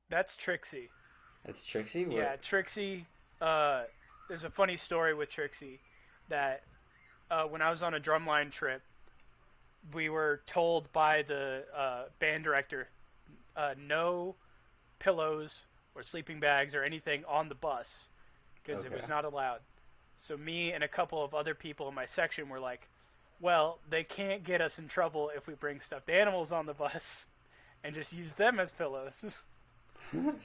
That's Trixie. That's Trixie? Yeah, What? Trixie. There's a funny story with Trixie that when I was on a drumline trip, we were told by the band director no pillows or sleeping bags or anything on the bus because it Okay. was not allowed. So me and a couple of other people in my section were like, well, they can't get us in trouble if we bring stuffed animals on the bus and just use them as pillows.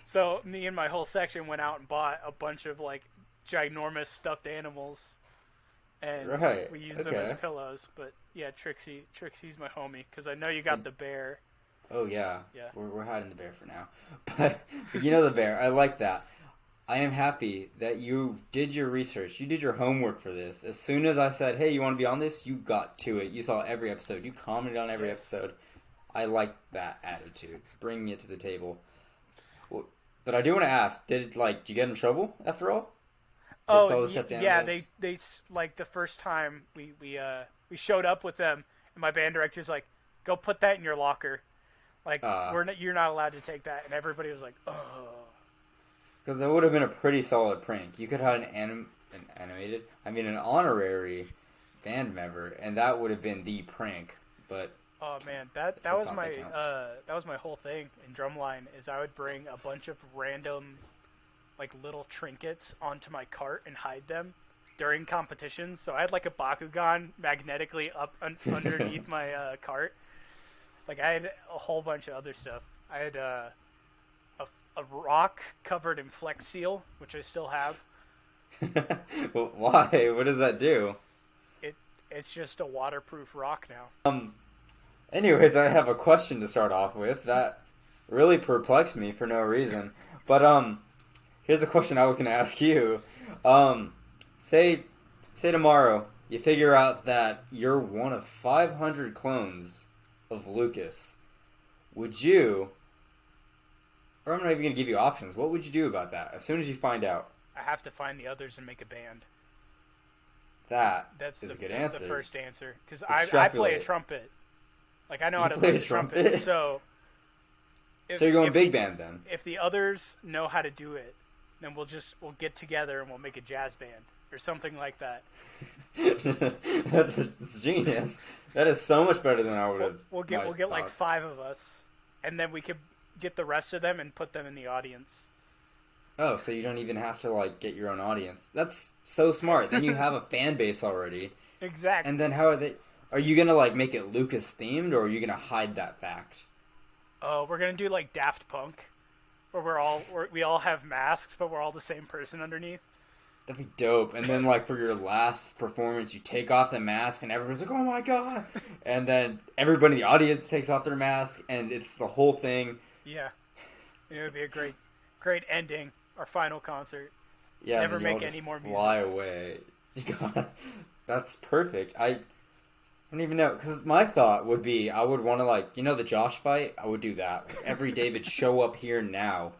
So me and my whole section went out and bought a bunch of like ginormous stuffed animals and Right. we used them as Okay. pillows. But yeah, Trixie's my homie because I know you got And the bear. oh yeah, Yeah. we're hiding the bear for now. But you know the bear. I like that. I am happy that you did your research. You did your homework for this. As soon as I said, "Hey, you want to be on this?" You got to it. You saw every episode. You commented on every Yes. episode. I like that attitude, bringing it to the table. Well, but I do want to ask: did you get in trouble after all? They Oh saw the stuffed yeah, animals. like the first time we showed up with them, and my band director's like, "Go put that in your locker." Like Uh, you're not allowed to take that, and everybody was like, "Oh." because that would have been a pretty solid prank. You could have had an honorary band member, and that would have been the prank. But Oh man, I that still was thought my that counts. that was my whole thing in drumline is I would bring a bunch of random like little trinkets onto my cart and hide them during competitions. So I had like a Bakugan magnetically up underneath my cart. Like I had a whole bunch of other stuff. I had a rock covered in Flex Seal, which I still have. Well, why? What does that do? It it's just a waterproof rock now. Anyways, I have a question to start off with that really perplexed me for no reason. But here's a question I was going to ask you. Um, say tomorrow you figure out that you're one of 500 clones of Lucas. Would you, or I'm not even going to give you options. What would you do about that as soon as you find out? I have to find the others and make a band. That That's is a good that's the answer. first answer because I play a Extrapolate. trumpet. Like I know You how to play play a the trumpet. trumpet? So So you're going if big band then? if the others know how to do it, then we'll get together and we'll make a jazz band or something like that. That's genius. That is so much better than I would We'll, have. we'll get like five of us, and then we could get the rest of them and put them in the audience. Oh, so you don't even have to get your own audience. That's so smart. Then you have a fan base already. And Exactly. then how are they? Are you gonna make it Lucas themed, or are you gonna hide that fact? Oh, we're gonna do like Daft Punk, where we all have masks, but we're all the same person underneath. That'd be dope. And then for your last performance, you take off the mask, and everyone's like, "Oh my god!" And then everybody in the audience takes off their mask, and it's the whole thing. Yeah, it would be a great ending. Our final concert. Yeah, Never and then you all make just any more fly music. away. That's perfect. I don't even know because my thought would be I would want to the Josh fight. I would do that. Every David show up here now.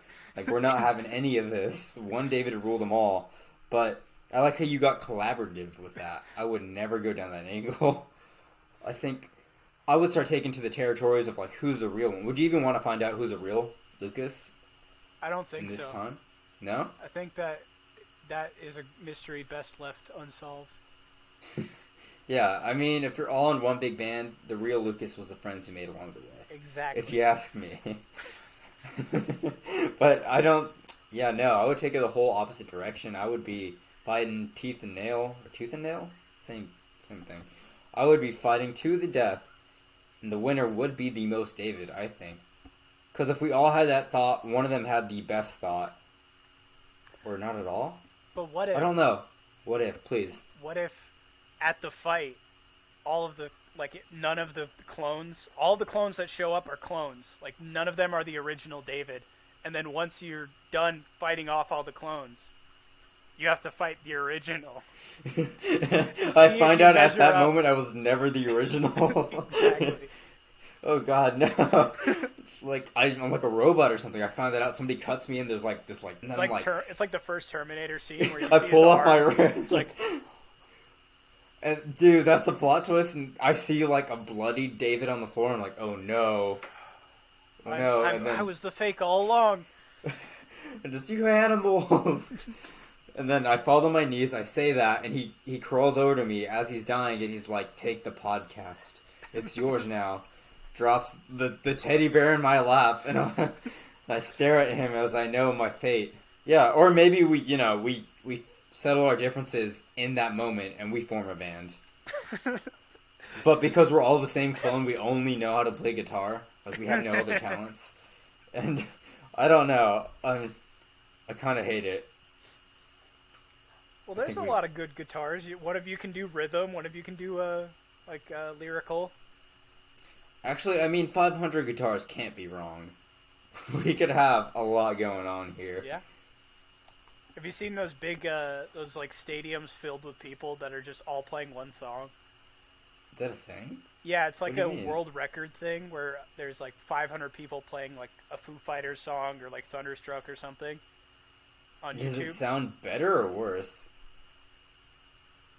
We're not having any of this. One David to rule them all. But I like how you got collaborative with that. I would never go down that angle. I think I would start taking to the territories of who's the real one. Would you even want to find out who's a real Lucas I don't in think this so. time? No. I think that is a mystery best left unsolved. Yeah, I mean, if you're all in one big band, the real Lucas was the friends you made along the way. If Exactly. you ask me. But I don't. Yeah, no, I would take it the whole opposite direction. I would be fighting teeth and nail, or tooth and nail, same thing. I would be fighting to the death, and the winner would be the most David, I think. Because if we all had that thought, one of them had the best thought, or not at all. But what I if don't know. What if, please? what if at the fight all of the none of the clones, all the clones that show up are clones. Like none of them are the original David. And then once you're done fighting off all the clones, you have to fight the original. I See if find you out at measure that up. moment I was never the original. Exactly. Oh God, no! It's I'm like a robot or something. I found that out. Somebody cuts me, and there's this and It's then it's like the first Terminator scene where you I see pull his off my arm. wrist. It's like and dude, that's the plot twist. And I see a bloody David on the floor. I'm like, oh no, oh no! And I then was the fake all along. And just, you animals! And then I fall on my knees, I say that, and he crawls over to me as he's dying, and he's like, take the podcast. It's yours now. Drops the teddy bear in my lap, and I stare at him as I know my fate. Yeah, or maybe we settle our differences in that moment, and we form a band. But because we're all the same clone, we only know how to play guitar. Like, we have no other talents. And I don't know. I kind of hate it. Well, there's a lot of good guitars. One of you can do rhythm. One of you can do lyrical. Actually, I mean, 500 guitars can't be wrong. We could have a lot going on here. Yeah. Have you seen those big, those like stadiums filled with people that are just all playing one song? Is that a thing? Yeah, it's like a mean? world record thing where there's like 500 people playing like a Foo Fighters song or like Thunderstruck or something on Does YouTube. it sound better or worse?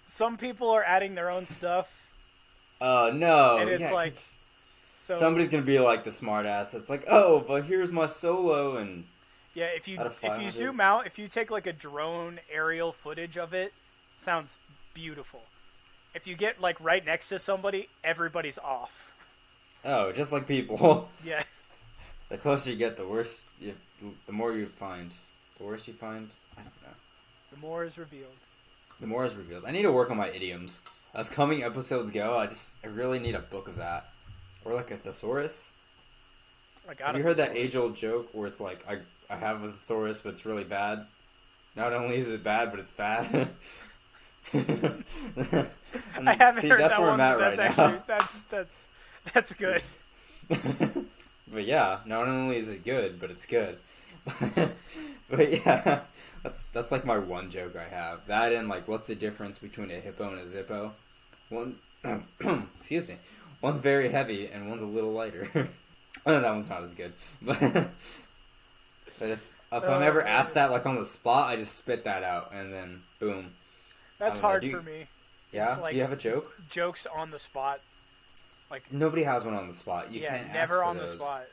Some people are adding their own stuff. No. And it's yeah, like... So, somebody's going to be like the smartass that's like, oh, but here's my solo, and... Yeah, if you zoom out, if you take like a drone aerial footage of it, it sounds beautiful. If you get like right next to somebody, everybody's off. Oh, just like people. Yeah. The closer you get, the worse, the more you find. The worse you find, I don't know. The more is revealed. The more is revealed. I need to work on my idioms. As coming episodes go, I really need a book of that. Or like a thesaurus. Have you heard that age-old joke where it's like, I have a thesaurus, but it's really bad? Not only is it bad, but it's bad. I haven't heard that's that where one, I'm at but right now. That's good. But yeah, not only is it good, but it's good. But yeah, that's like my one joke I have. That and like, what's the difference between a hippo and a zippo? One, excuse me. One's very heavy and one's a little lighter. Oh, that one's not as good. But if I'm ever asked that like on the spot, I just spit that out and then boom. That's hard for me. Yeah? Like, do you have a joke? Jokes on the spot. Like nobody has one on the spot. You can't never ask for on those. the spot.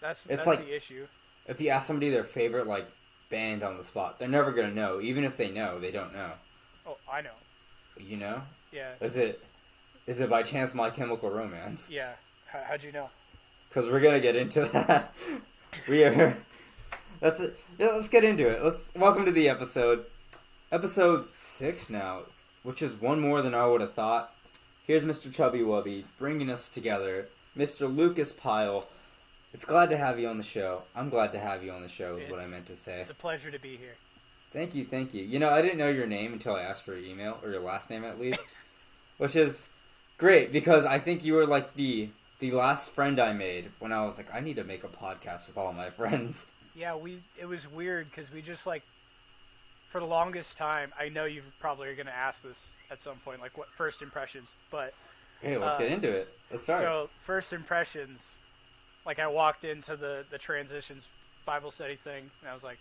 That's like, the issue. If you ask somebody their favorite like band on the spot, they're never gonna know. Even if they know, they don't know. Oh, I know. You know? Yeah. Is it by chance My Chemical Romance? Yeah. How'd you know? Because we're gonna get into that. We are. That's it. Yeah, let's get into it. Welcome to the episode. Episode 6 now, which is one more than I would have thought. Here's Mr. Chubby Wubby bringing us together. Mr. Lucas Pyle. It's glad to have you on the show. I'm glad to have you on the show is what I meant to say. It's a pleasure to be here. Thank you, thank you. You know, I didn't know your name until I asked for your email, or your last name at least. Which is great, because I think you were like the last friend I made when I was like, I need to make a podcast with all my friends. Yeah, it was weird because we just like, for the longest time, I know you probably are going to ask this at some point, like what first impressions, but... Hey, let's get into it. Let's start. So, first impressions, like I walked into the transitions Bible study thing, and I was like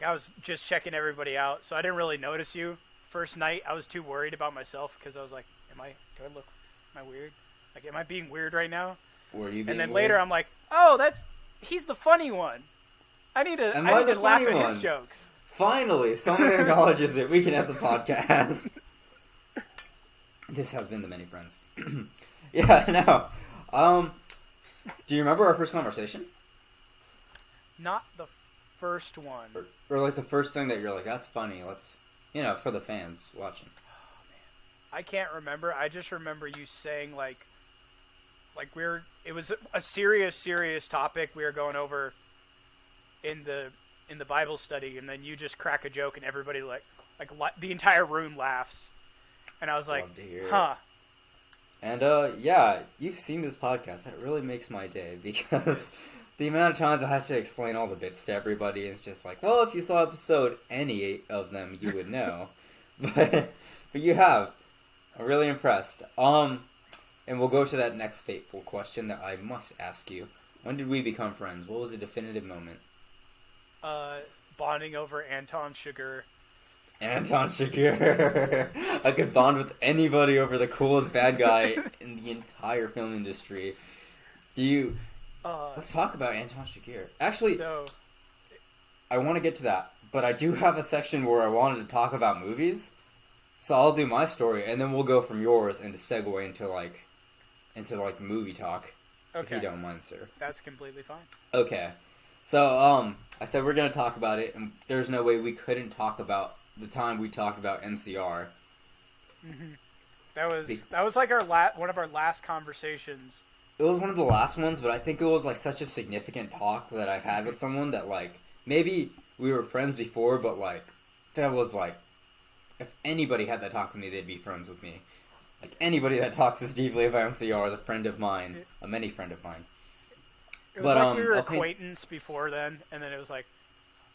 I was just checking everybody out, so I didn't really notice you. First night, I was too worried about myself because I was like, am I weird? Like, am I being weird right now? Were you being And then weird? later, I'm like, oh, he's the funny one. I need to laugh at his jokes. Finally, someone acknowledges it. We can have the podcast. This has been the Many Friends. Yeah, no. Do you remember our first conversation? Not the first one. Or like the first thing that you're like, that's funny. Let's, for the fans watching. Oh, man. I can't remember. I just remember you saying like it was a serious topic we were going over in the Bible study, and then you just crack a joke and everybody like the entire room laughs. And I was like, huh. And, yeah, you've seen this podcast. That really makes my day, because the amount of times I have to explain all the bits to everybody, it's just like, well, if you saw episode any of them, you would know. But you have. I'm really impressed. And we'll go to that next fateful question that I must ask you. When did we become friends? What was the definitive moment? Bonding over Anton Chigurh. Anton Chigurh. I could bond with anybody over the coolest bad guy in the entire film industry. Do you Let's talk about Anton Chigurh. Actually, So, I want to get to that, but I do have a section where I wanted to talk about movies. So I'll do my story, and then we'll go from yours and to segue into movie talk, if you okay, don't mind, sir. that's completely fine. Okay. So I said we're gonna talk about it, and there's no way we couldn't talk about the time we talked about MCR. Hmm. That was like one of our last conversations. It was one of the last ones, but I think it was like such a significant talk that I've had with someone that like maybe we were friends before, but like that was like if anybody had that talk with me, they'd be friends with me. Like anybody that talks this deeply about MCR is a friend of mine, a many friend of mine. It was like we were okay. acquaintance before then, and then it was like,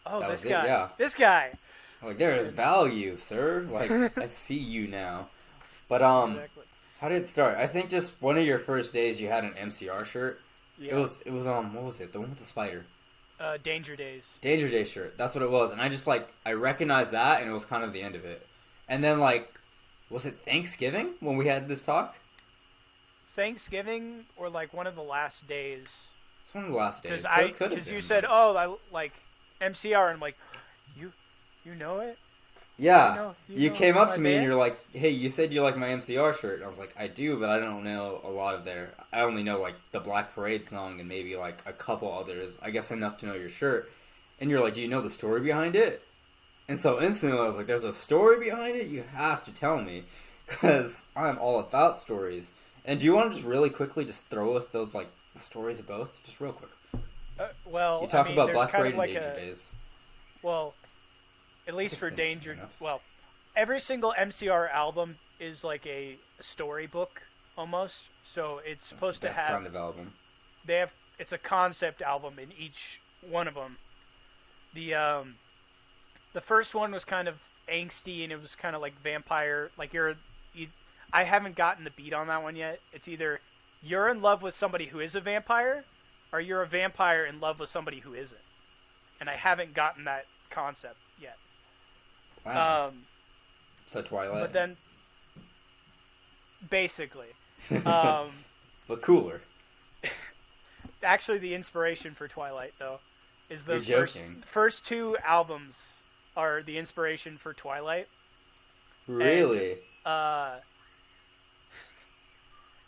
oh, That this was it, guy, yeah. this guy. Like there is value, sir. Like I see you now. But Exactly. how did it start? I think just one of your first days you had an MCR shirt. Yeah. It was what was it? The one with the spider. Danger Days. Danger Day shirt. That's what it was. And I just like I recognized that and it was kind of the end of it. And then like was it Thanksgiving when we had this talk? Thanksgiving or like one of the last days. It's one of the last days. Because you said, "Oh, I like MCR," and I'm like, you know it? Yeah. You know came up my to me and band? you're like, "Hey, you said you like my MCR shirt." And I was like, "I do, but I don't know a lot of their. I only know like the Black Parade song and maybe like a couple others. I guess enough to know your shirt." And you're like, "Do you know the story behind it?" And so instantly I was like, "There's a story behind it. You have to tell me, because I'm all about stories." And do you want to just really quickly just throw us those like the stories of both, just real quick? Well, You talked about there's Black kind Parade of like and Danger Days. well, at least think for it's interesting Danger. enough. Well, every single MCR album is like a storybook almost. So it's supposed to That's the best have kind of album. it's a concept album in each one of them. The first one was kind of angsty and it was kind of like vampire. Like I haven't gotten the beat on that one yet. It's either you're in love with somebody who is a vampire, or you're a vampire in love with somebody who isn't. And I haven't gotten that concept yet. Wow. So Twilight. But then, basically, but cooler. actually, the inspiration for Twilight though is those You're joking. first two albums are the inspiration for Twilight. Really? And,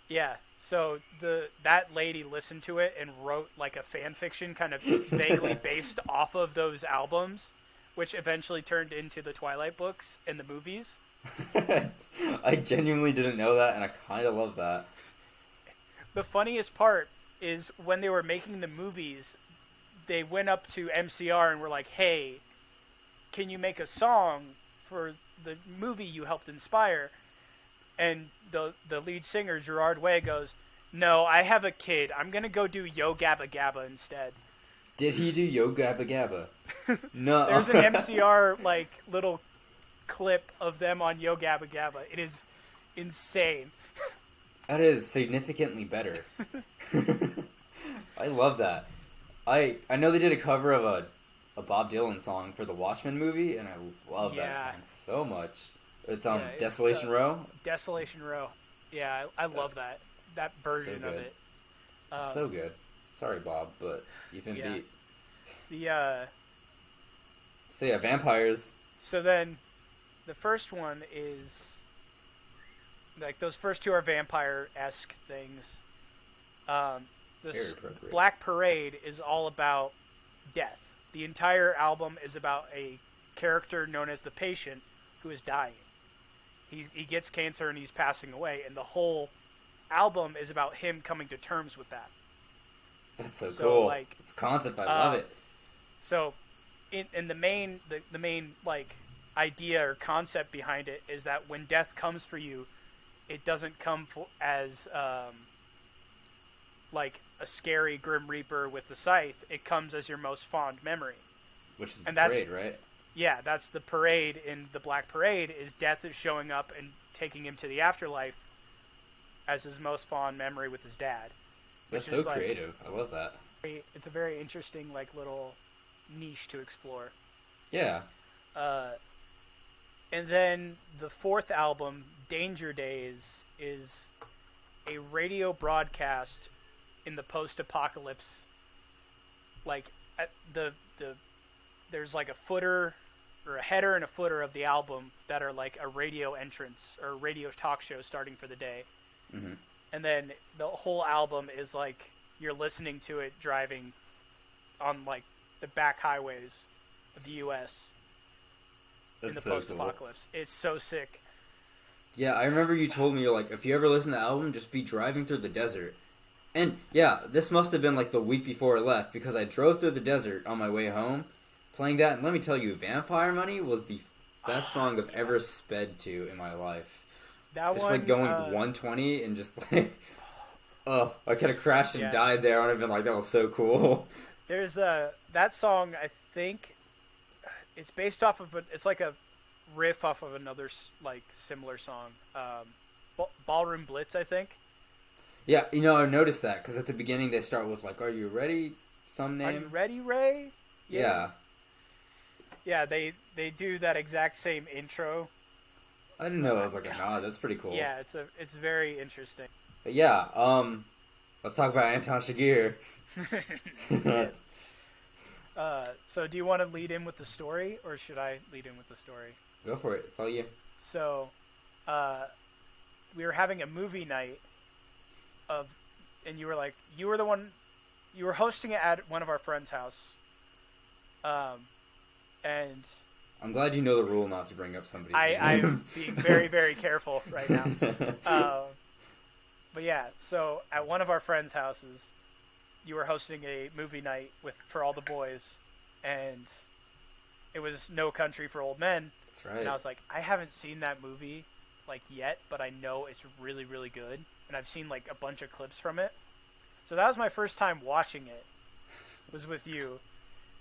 yeah. So that lady listened to it and wrote like a fan fiction kind of vaguely based off of those albums, which eventually turned into the Twilight books and the movies. I genuinely didn't know that, and I kind of love that. The funniest part is when they were making the movies, they went up to MCR and were like, "Hey, can you make a song for the movie you helped inspire?" And the lead singer, Gerard Way, goes, "No, I have a kid. I'm going to go do Yo Gabba Gabba instead." Did he do Yo Gabba Gabba? No. There's an MCR like little clip of them on Yo Gabba Gabba. It is insane. That is significantly better. I love that. I know they did a cover of a Bob Dylan song for the Watchmen movie, and I love that song so much. It's Desolation Row. Desolation Row. Yeah, I love that version so of good. it. So good. Sorry, Bob, but you've been beat. So yeah, vampires. So then, the first one is like those first two are vampire-esque things. This Black Parade is all about death. The entire album is about a character known as the Patient who is dying. He gets cancer and he's passing away, and the whole album is about him coming to terms with that. That's so cool. Like, it's a concept. I love it. So, in the main like idea or concept behind it is that when death comes for you, it doesn't come as like a scary Grim Reaper with the scythe. It comes as your most fond memory. Which is the parade, right? Yeah, that's the parade in the Black Parade. Is death is showing up and taking him to the afterlife as his most fond memory with his dad. That's so creative. I love that. It's a very interesting like little niche to explore. Yeah. And then the fourth album, Danger Days, is a radio broadcast in the post-apocalypse, like at there's like a footer or a header and a footer of the album that are like a radio entrance or a radio talk show starting for the day. Mm-hmm. And then the whole album is like you're listening to it driving on like the back highways of the U.S. in the so post-apocalypse. Cool. It's so sick. Yeah, I remember you told me, you're like, if you ever listen to the album, just be driving through the desert. And yeah, this must have been like the week before I left, because I drove through the desert on my way home, playing that, and let me tell you, Vampire Money was the best song I've ever sped to in my life. That just one, like going 120 and just like, oh, I could have crashed and died there. I would have been like, that was so cool. There's that song, I think, it's based off of it's like a riff off of another like similar song, Ballroom Blitz, I think. Yeah, you know, I noticed that because at the beginning they start with like, "Are you ready?" Some name. Are you ready, Ray? Yeah. Yeah, they do that exact same intro. I didn't know. I was like, "Ah, that's pretty cool." Yeah, it's very interesting. But yeah, let's talk about Anton Chigurh. Yes. So do you want to lead in with the story, or should I lead in with the story? Go for it. It's all you. So, we were having a movie night and you were the one, you were hosting it at one of our friends' house. And I'm glad you know the rule not to bring up somebody's name. I'm being very, very careful right now. But yeah, so at one of our friends' houses, you were hosting a movie night for all the boys, and it was No Country for Old Men. That's right. And I was like, I haven't seen that movie like yet, but I know it's really, really good, and I've seen like a bunch of clips from it. So that was my first time watching it. Was with you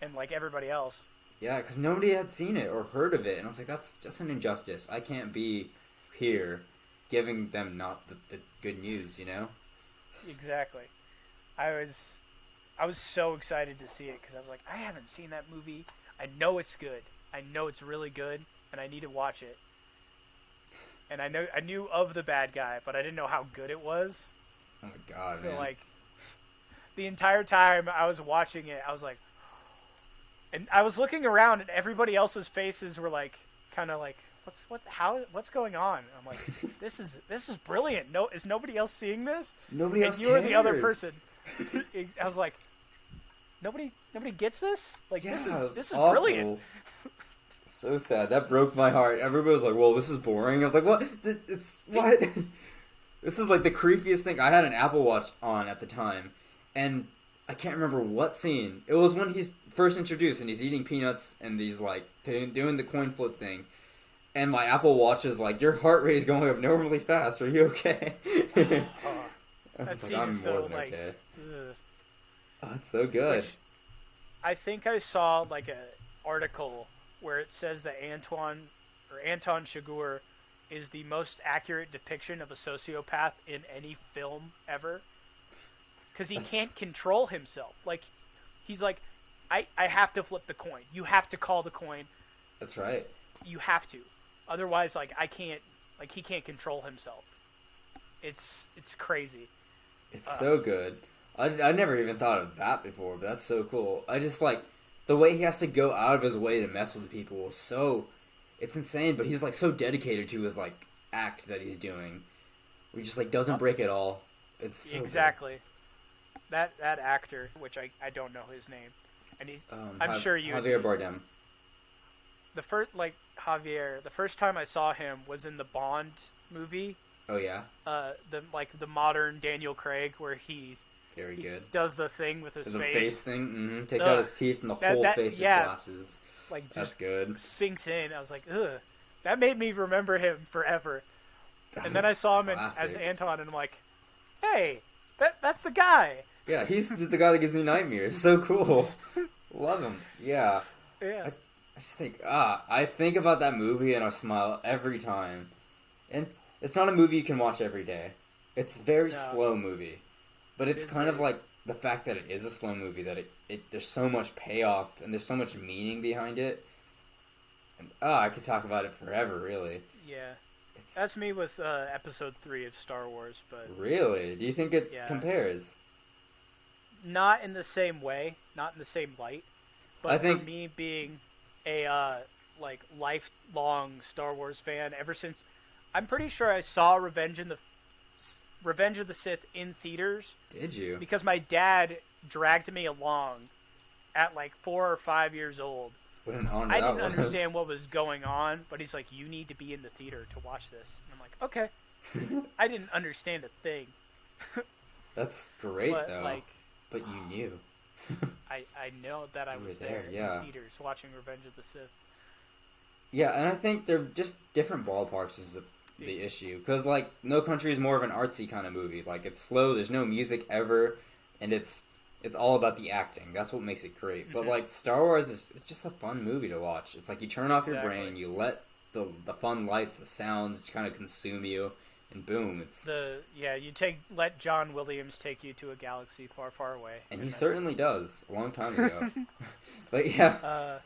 and like everybody else. Yeah, because nobody had seen it or heard of it, and I was like, that's just an injustice. I can't be here giving them not the good news, you know? Exactly. I was so excited to see it because I was like, I haven't seen that movie. I know it's good. I know it's really good, and I need to watch it. And I knew of the bad guy, but I didn't know how good it was. Oh my god, so, man. So like, the entire time I was watching it, I was like, and I was looking around, and everybody else's faces were like, kind of like, what's going on? And I'm like, this is brilliant. No, is nobody else seeing this? Nobody else. And you were the other person. I was like, nobody gets this. Like, yeah, this is awful. Brilliant. So sad. That broke my heart. Everybody was like, well, this is boring. I was like, what? It's what? This is like the creepiest thing. I had an Apple Watch on at the time, and I can't remember what scene. It was when he's first introduced, and he's eating peanuts, and he's like doing the coin flip thing. And my Apple Watch is like, your heart rate is going up normally fast. Are you okay? That scene is so like, okay. Oh, it's so good. Which I think I saw like an article where it says that Anton Chigurh is the most accurate depiction of a sociopath in any film ever. Because he can't control himself. Like, he's like, I have to flip the coin. You have to call the coin. That's right. You have to. Otherwise, like, I can't, like, he can't control himself. It's crazy. It's so good. I never even thought of that before, but that's so cool. I just, like, the way he has to go out of his way to mess with people is so, it's insane, but he's, like, so dedicated to his, like, act that he's doing. He just, like, doesn't break at all. It's so exactly. Good. That actor, which I don't know his name, and he's, I'm sure you... Javier Bardem. The first time I saw him was in the Bond movie. Oh yeah. The modern Daniel Craig, where he good. Does the thing with his face. The face thing. Mm-hmm. Takes out his teeth and the whole face just collapses. Like, that's good. Sinks in. I was like, ugh. That made me remember him forever. And then I saw him as Anton, and I'm like, hey, that's the guy. Yeah, he's the guy that gives me nightmares. So cool. Love him. Yeah. Yeah. I just think, I think about that movie and I smile every time. And it's not a movie you can watch every day. It's a very slow movie. But it's kind of like the fact that it is a slow movie, that there's so much payoff and there's so much meaning behind it. And I could talk about it forever, really. Yeah. That's me with episode 3 of Star Wars, but... Really? Do you think it compares? not in the same way, not in the same light. I But for think me being a like lifelong Star Wars fan, ever since I'm pretty sure I saw Revenge of the Sith in theaters did you? because my dad dragged me along at like 4 or 5 years old. What an honor I that didn't was. understand what was going on, but he's like, "You need to be in the theater to watch this." And I'm like, "Okay." I didn't understand a thing, That's great but though. like, But you knew. I know that I You were was there, there yeah. in theaters watching Revenge of the Sith. Yeah, and I think they're just different ballparks is the issue. Because, like, No Country is more of an artsy kind of movie. Like, it's slow, there's no music ever, and it's all about the acting. That's what makes it great. But, like, Star Wars it's just a fun movie to watch. It's like you turn off your brain, you let the fun lights, the sounds kind of consume you, and boom, it's... Let John Williams take you to a galaxy far, far away. And he certainly does, a long time ago. But, yeah.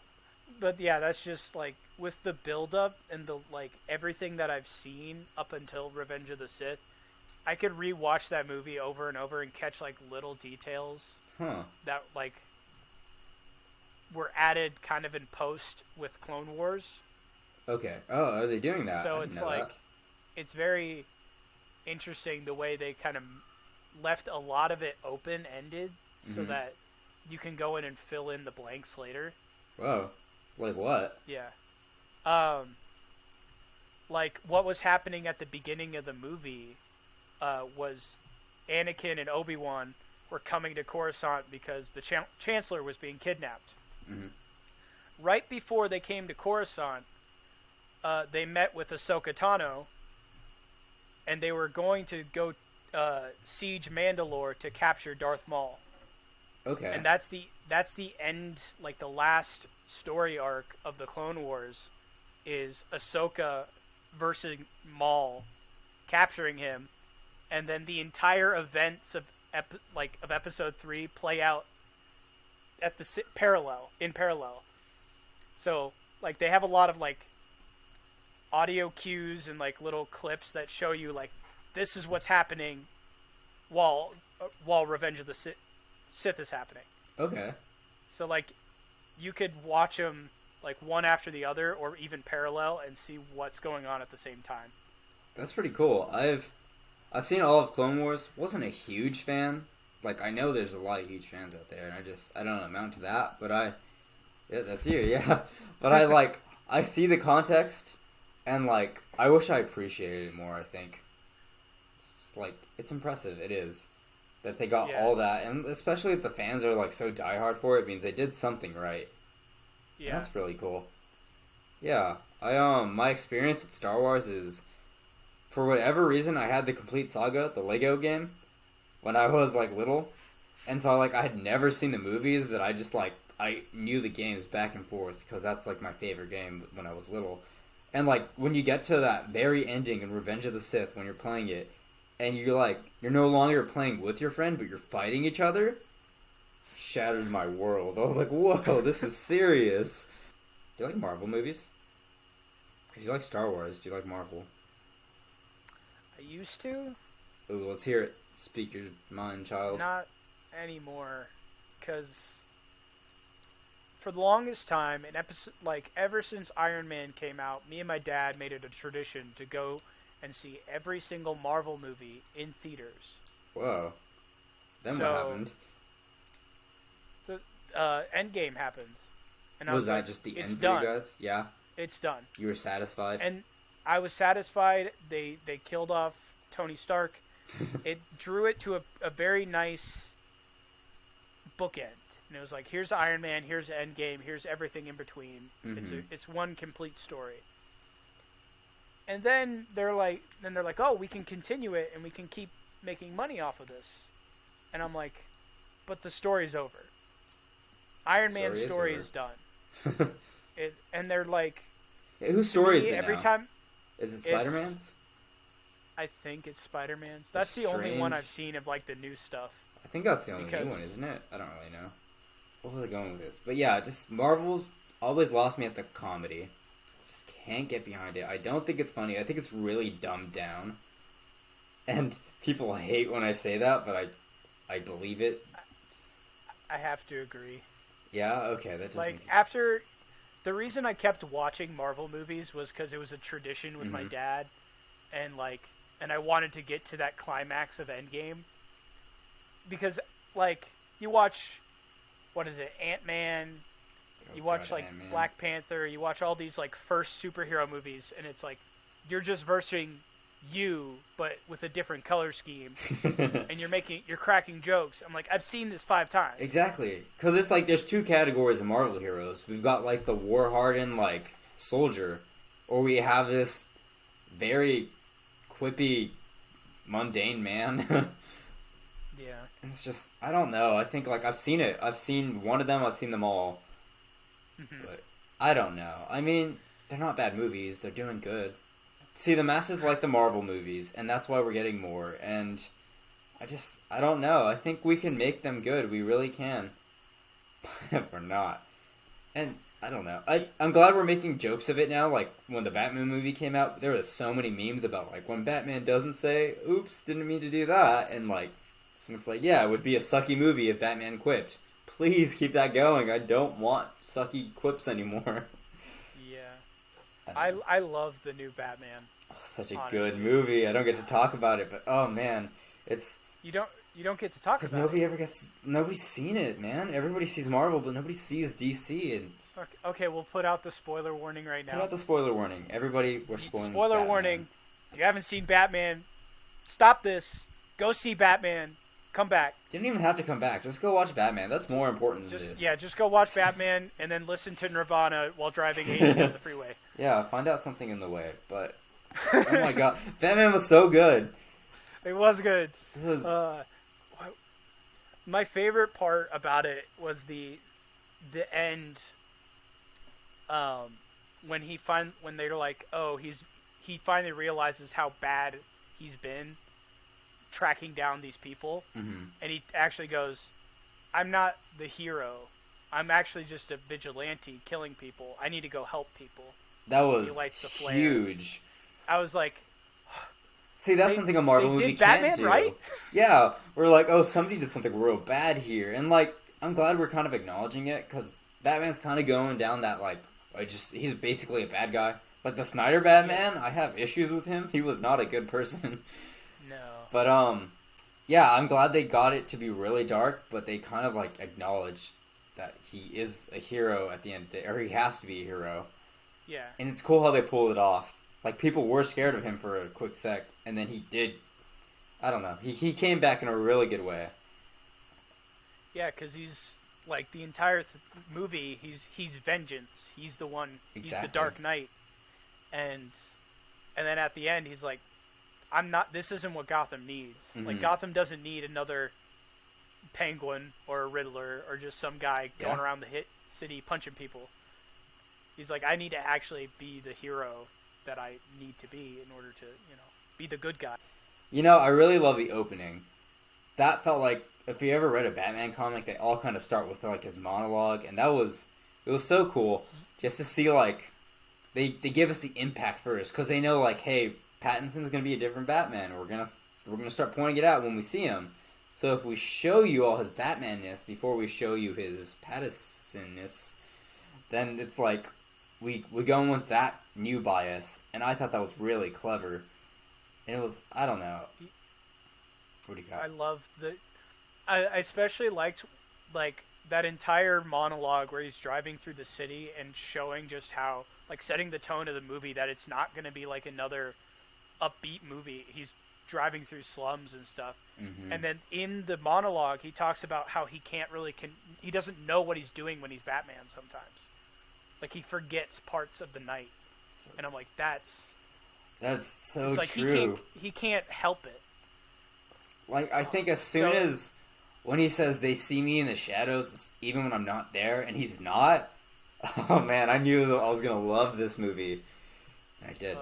But yeah, that's just like with the build up and the like everything that I've seen up until Revenge of the Sith, I could rewatch that movie over and over and catch like little details that like were added kind of in post with Clone Wars. Okay. Oh, are they doing that? So it's like it's very interesting the way they kind of left a lot of it open ended so that you can go in and fill in the blanks later. Whoa. Like what? Yeah. Like what was happening at the beginning of the movie was Anakin and Obi-Wan were coming to Coruscant because the Chancellor was being kidnapped. Mm-hmm. Right before they came to Coruscant, they met with Ahsoka Tano, and they were going to go siege Mandalore to capture Darth Maul. Okay. And that's the end, like the last story arc of the Clone Wars, is Ahsoka versus Maul, capturing him, and then the entire events of Episode 3 play out at the in parallel. So like they have a lot of like audio cues and like little clips that show you like this is what's happening while Revenge of the Sith is happening. Okay. So like you could watch them like one after the other or even parallel and see what's going on at the same time. That's pretty cool. I've seen all of Clone Wars. Wasn't a huge fan. Like I know there's a lot of huge fans out there, and I don't amount to that. But yeah, that's you, yeah. But I see the context, and like I wish I appreciated it more. I think it's just like it's impressive. It is that they got all that, and especially if the fans are like so diehard for it, means they did something right. Yeah, that's really cool. Yeah, my experience with Star Wars is, for whatever reason, I had the complete saga, the Lego game, when I was like little, and so like I had never seen the movies, but I just like I knew the games back and forth because that's like my favorite game when I was little, and like when you get to that very ending in Revenge of the Sith when you're playing it, and you're no longer playing with your friend, but you're fighting each other, shattered my world. I was like, whoa, this is serious. Do you like Marvel movies? Because you like Star Wars. Do you like Marvel? I used to. Ooh, let's hear it. Speak your mind, child. Not anymore, because for the longest time, ever since Iron Man came out, me and my dad made it a tradition to go and see every single Marvel movie in theaters. Whoa. Then what happened? The Endgame happened. And was that just the end for you guys? Yeah? It's done. You were satisfied? And I was satisfied. They killed off Tony Stark. It drew it to a very nice bookend. And it was like, here's Iron Man, here's Endgame, here's everything in between. Mm-hmm. It's one complete story. And then they're like, oh, we can continue it and we can keep making money off of this. And I'm like, but the story's over. Iron Man's story is done. And they're like, yeah, whose story is it every now? time? Is it Spider-Man's? I think it's Spider-Man's. That's the only one I've seen of like the new stuff. I think that's the only new one, isn't it? I don't really know. What was I going with this? But yeah, just Marvel's always lost me at the comedy. Just can't get behind it. I don't think it's funny. I think it's really dumbed down. And people hate when I say that, but I believe it. I have to agree. Yeah, okay, that does Like make after the reason I kept watching Marvel movies was because it was a tradition with my mm-hmm. dad, and and I wanted to get to that climax of Endgame because like you watch what is it, Ant-Man, Oh you god, watch like Ant-Man. Black Panther, you watch all these like first superhero movies, and it's like you're just versing you, but with a different color scheme, and you're cracking jokes. I'm like, I've seen this 5 times. Exactly, because it's like there's two categories of Marvel heroes. We've got like the war-hardened like soldier, or we have this very quippy, mundane man. Yeah. It's just I don't know. I think like I've seen it. I've seen one of them. I've seen them all, Hmm. but I don't know. I mean, they're not bad movies. They're doing good. See, the masses like the Marvel movies, and that's why we're getting more. And I don't know. I think we can make them good. We really can. We're not. And I don't know. I'm glad we're making jokes of it now. Like when the Batman movie came out, there were so many memes about like when Batman doesn't say "Oops, didn't mean to do that," and like it's like yeah, it would be a sucky movie if Batman quipped. Please keep that going. I don't want sucky quips anymore. Yeah. I don't I know. I love the new Batman. Oh, such a good Honestly, movie. I don't get to talk about it, but oh man, it's you don't get to talk because about it. nobody's seen it, man. Everybody sees Marvel, but nobody sees DC. And Okay, we'll put out the spoiler warning right put now. out the spoiler warning. Everybody, we're spoiling Spoiler Batman. warning. If you haven't seen Batman, stop this. Go see Batman. Come back. You didn't even have to come back. Just go watch Batman. That's more important than this. Just go watch Batman and then listen to Nirvana while driving 80 down the freeway. Yeah, find out something in the way. But oh my god, Batman was so good. It was good. It was My favorite part about it was the end. When when they're like, oh, he finally realizes how bad he's been tracking down these people, mhm. and he actually goes, "I'm not the hero. I'm actually just a vigilante killing people. I need to go help people." That He was lights the flare. huge. I was like, See, that's they, something a Marvel they movie did can't Batman do. right? Yeah, we're like, oh, somebody did something real bad here, and like, I'm glad we're kind of acknowledging it because Batman's kind of going down that like, he's basically a bad guy. Like the Snyder Batman, Yeah. I have issues with him. He was not a good person. No. But yeah, I'm glad they got it to be really dark, but they kind of like acknowledged that he is a hero at the end of the day, or he has to be a hero. Yeah. And it's cool how they pulled it off. Like people were scared of him for a quick sec, and then he did. I don't know. He came back in a really good way. Yeah, because he's like the entire movie. He's vengeance. He's the one. He's Exactly. the Dark Knight, and then at the end he's like, I'm not. This isn't what Gotham needs. Like Mhm. Gotham doesn't need another Penguin or a Riddler or just some guy Yeah. going around the hit city punching people. He's like, I need to actually be the hero that I need to be in order to be the good guy. You know, I really love the opening. That felt like if you ever read a Batman comic, they all kind of start with like his monologue, and it was so cool just to see like they give us the impact first because they know like, hey, Pattinson's gonna be a different Batman. We're gonna start pointing it out when we see him. So if we show you all his Batmanness before we show you his Pattinsonness, then it's like we go in with that new bias, and I thought that was really clever. And it was I don't know. What do you got? I love I especially liked like that entire monologue where he's driving through the city and showing just how like setting the tone of the movie that it's not going to be like another upbeat movie. He's driving through slums and stuff. Mm-hmm. And then in the monologue he talks about how he can't really he doesn't know what he's doing when he's Batman sometimes. Like he forgets parts of the night. So, And I'm like that's so it's like true. he can't help it. Like I think as soon So- as when he says they see me in the shadows, even when I'm not there, and he's not. Oh man, I knew that I was gonna love this movie. And I did.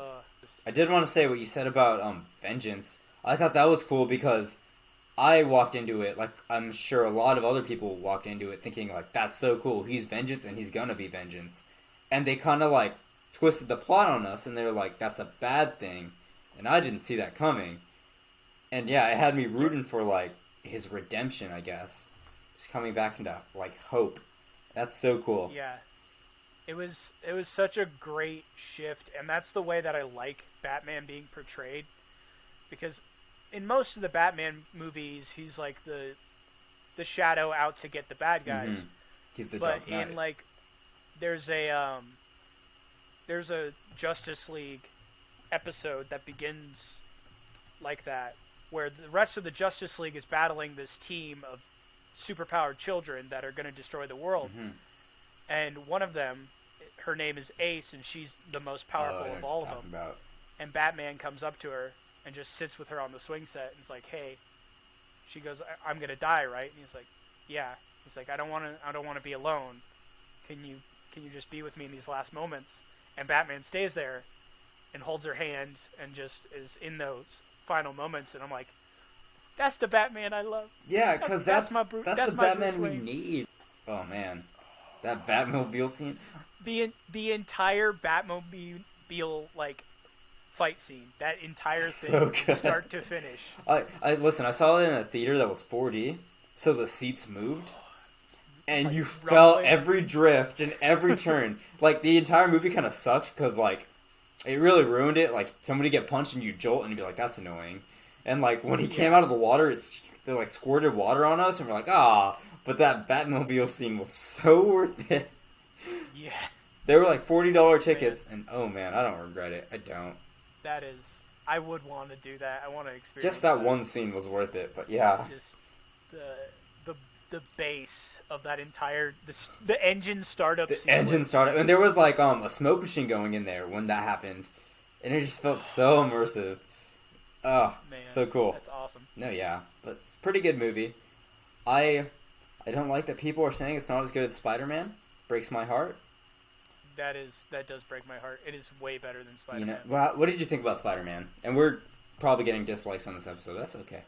I did want to say what you said about vengeance. I thought that was cool because I walked into it like I'm sure a lot of other people walked into it thinking like that's so cool. He's vengeance and he's gonna be vengeance, and they kind of like twisted the plot on us, and they're like that's a bad thing, and I didn't see that coming. And yeah, it had me rooting for like his redemption, I guess. just coming back into like hope. That's so cool. Yeah. It was such a great shift, and that's the way that I like Batman being portrayed, because in most of the Batman movies, he's like the shadow out to get the bad guys. Mm-hmm. He's the but Dark Knight. in like there's a Justice League episode that begins like that, where the rest of the Justice League is battling this team of superpowered children that are going to destroy the world. Mm-hmm. And one of them, her name is Ace, and she's the most powerful of all of them. About. And Batman comes up to her and just sits with her on the swing set and is like, "Hey," she goes, "I'm gonna die, right?" And he's like, "Yeah." He's like, I don't want to be alone. Can you just be with me in these last moments?" And Batman stays there and holds her hand and just is in those final moments. And I'm like, that's the Batman I love. Yeah, because that's the Batman we Bruce Wayne. need. Oh man, that Batmobile scene. The entire Batmobile like fight scene, that entire thing, So good. start to finish. I listen. I saw it in a theater that was 4D, so the seats moved, and Like you rumbling. felt every drift and every turn. Like the entire movie kind of sucked because like it really ruined it. Like somebody get punched and you jolt and you'd be like, "That's annoying." And like when he came out of the water, they like squirted water on us, and we're like, "Ah!" But that Batmobile scene was so worth it. Yeah, They were like $40 tickets, and oh man, I don't regret it. I don't. that is. I would want to do that. I want to experience Just that one scene was worth it, but yeah. Just the base of that entire the engine startup. The sequence. engine started, and there was like a smoke machine going in there when that happened, and it just felt so immersive. Oh, Man, so cool. That's awesome. No, yeah, but it's a pretty good movie. I don't like that people are saying it's not as good as Spider-Man. Breaks my heart. That does break my heart. It is way better than You Spider-Man. know, what did you think about Spider-Man? And we're probably getting dislikes on this episode. That's okay.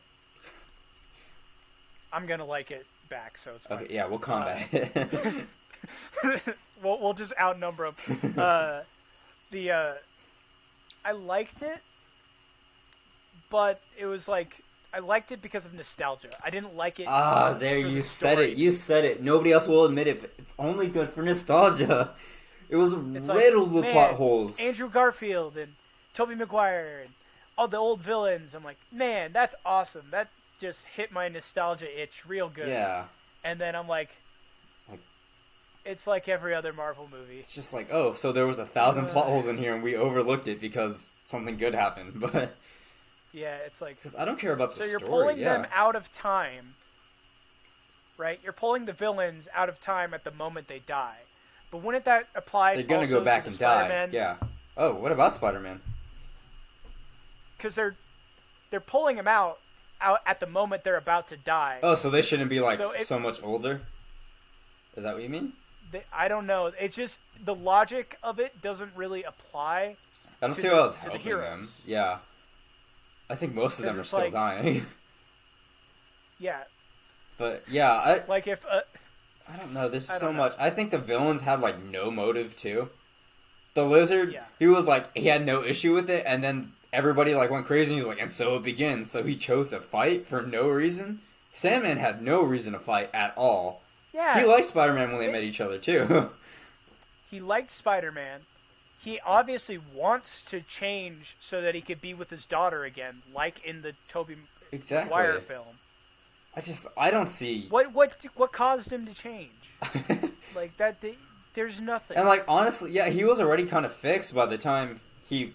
I'm gonna like it back, so it's fine. Okay, yeah, we'll combat it. we'll just outnumber them. I liked it, but it was like I liked it because of nostalgia. I didn't like it. There for you the said story. it. You said it. Nobody else will admit it, but it's only good for nostalgia. It was It's riddled with man, plot holes. Andrew Garfield and Tobey Maguire and all the old villains. I'm like, man, that's awesome. That just hit my nostalgia itch real good. Yeah. And then I'm like, it's like every other Marvel movie. It's just like, oh, so there was 1,000 plot holes in here and we overlooked it because something good happened. But Yeah, it's like, because I don't care about the so story. you're pulling yeah. them out of time, right? You're pulling the villains out of time at the moment they die. But wouldn't that apply? They're gonna also go back to the and die. Spider-Man? Yeah. Oh, what about Spider-Man? Because they're pulling them out at the moment they're about to die. Oh, so they shouldn't be like So so much older? Is that what you mean? I don't know. It's just the logic of it doesn't really apply. I don't to see the- how it's to the helping heroes. them. Yeah. I think most of them 'Cause are it's still like- dying. Yeah, But yeah, like if I don't know. There's I so don't know. much. I think the villains had like no motive too. The lizard, Yeah. he was like he had no issue with it, and then everybody like went crazy. And he was like, and so it begins. So he chose to fight for no reason. Sandman had no reason to fight at all. yeah, He liked Spider-Man when they met each other too. he liked Spider-Man. He obviously wants to change so that he could be with his daughter again, like in the Tobey Exactly. Maguire film. I don't see. What caused him to change? Like that, there's nothing. And like honestly, yeah, he was already kind of fixed by the time he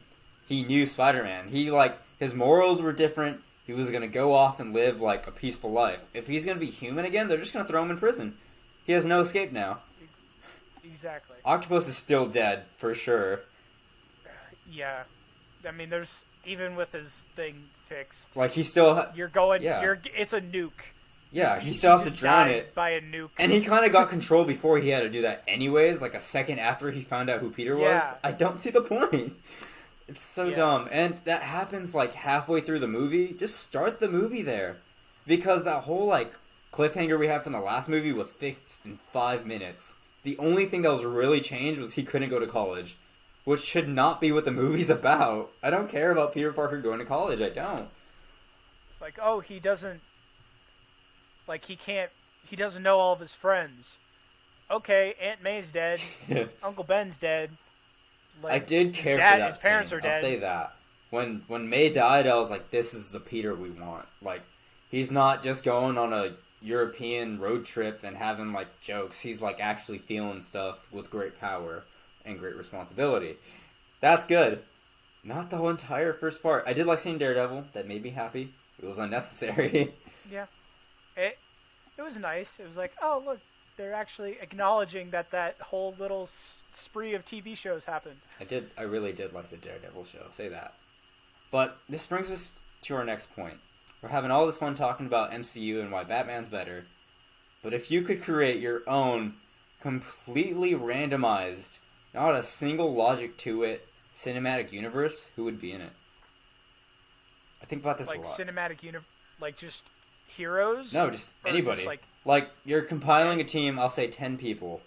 knew Spider-Man. He like his morals were different. He was gonna go off and live like a peaceful life. If he's gonna be human again, they're just gonna throw him in prison. He has no escape now. Exactly. Octopus is still dead for sure. Yeah, I mean, there's even with his thing fixed. Like he still, You're going. Yeah. It's a nuke. yeah, he still has to just drown died it. by a nuke. And he kind of got control before he had to do that anyways, like a second after he found out who Peter was. Yeah. I don't see the point. It's so Yeah. dumb. And that happens like halfway through the movie. Just start the movie there. Because that whole like cliffhanger we had from the last movie was fixed in 5 minutes. The only thing that was really changed was he couldn't go to college. Which should not be what the movie's about. I don't care about Peter Parker going to college. I don't. It's like, oh, he doesn't. Like he can't he doesn't know all of his friends. Okay, Aunt May's dead. Uncle Ben's dead. I did care for that his parents scene. are dead. I'll say that. When May died, I was like, this is the Peter we want. Like, he's not just going on a European road trip and having, like, jokes. He's, like, actually feeling stuff with great power and great responsibility. That's good. Not the whole entire first part. I did like seeing Daredevil. That made me happy. It was unnecessary. Yeah. It was nice. It was like, oh, look, they're actually acknowledging that whole little spree of TV shows happened. I really did like the Daredevil show. Say that. But this brings us to our next point. We're having all this fun talking about MCU and why Batman's better. But if you could create your own completely randomized, not a single logic to it, cinematic universe, who would be in it? I think about this a lot. Like cinematic universe, like just heroes? No, just anybody. Just like you're compiling a team, I'll say 10 people.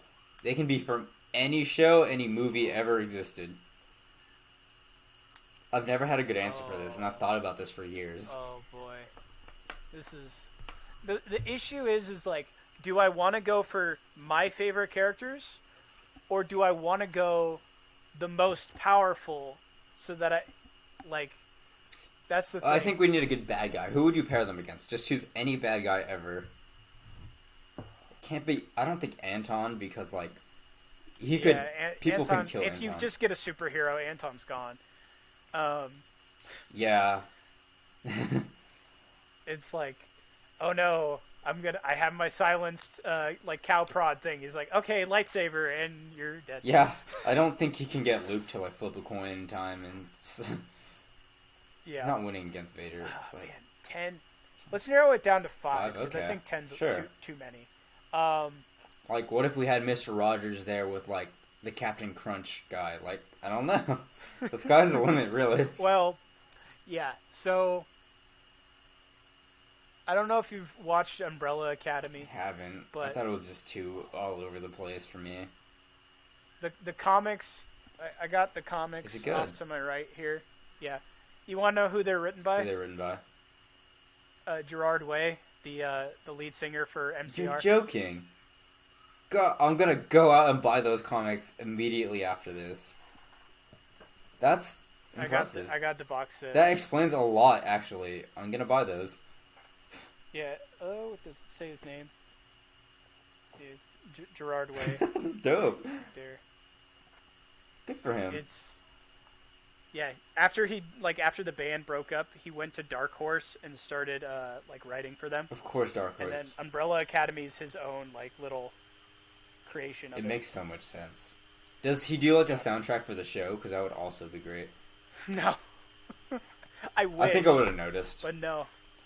They can be from any show, any movie ever existed. I've never had a good answer for this, and I've thought about this for years. Oh boy, this is the issue is like, do I want to go for my favorite characters, or do I want to go the most powerful, so that I like? That's the thing. I think we need a good bad guy. Who would you pair them against? Just choose any bad guy ever. It can't be. I don't think Anton, because like he could. People Anton, can kill if Anton. you just get a superhero, Anton's gone. Yeah. It's like, oh no, I have my silenced like cow prod thing. He's like, okay, lightsaber, and you're dead. Yeah, I don't think he can get Luke to like flip a coin in time, and he's not winning against Vader. Oh, man, 10. Let's narrow it down to 5 because okay. I think 10's Sure. too many. Like, what if we had Mr. Rogers there with like the Captain Crunch guy? Like, I don't know. The sky's the limit, really. Well, yeah. So I don't know if you've watched Umbrella Academy. I haven't. But I thought it was just too all over the place for me. The comics, I got the comics Is it good? off to my right here. Yeah. You want to know who they're written by? Who they're written by? Gerard Way, the lead singer for MCR. You're joking. I'm gonna go out and buy those comics immediately after this. That's impressive. I got the box set. That explains a lot, actually. I'm gonna buy those. Yeah. Oh, does it say his name? Yeah, Gerard Way. That's dope. There. Good for him. Yeah. After the band broke up, he went to Dark Horse and started like writing for them. Of course, Dark Horse. And then Umbrella Academy's his own like little creation of it. It makes so much sense. Does he do like a soundtrack for the show? Because that would also be great. No. I wish. I think I would have noticed. But no.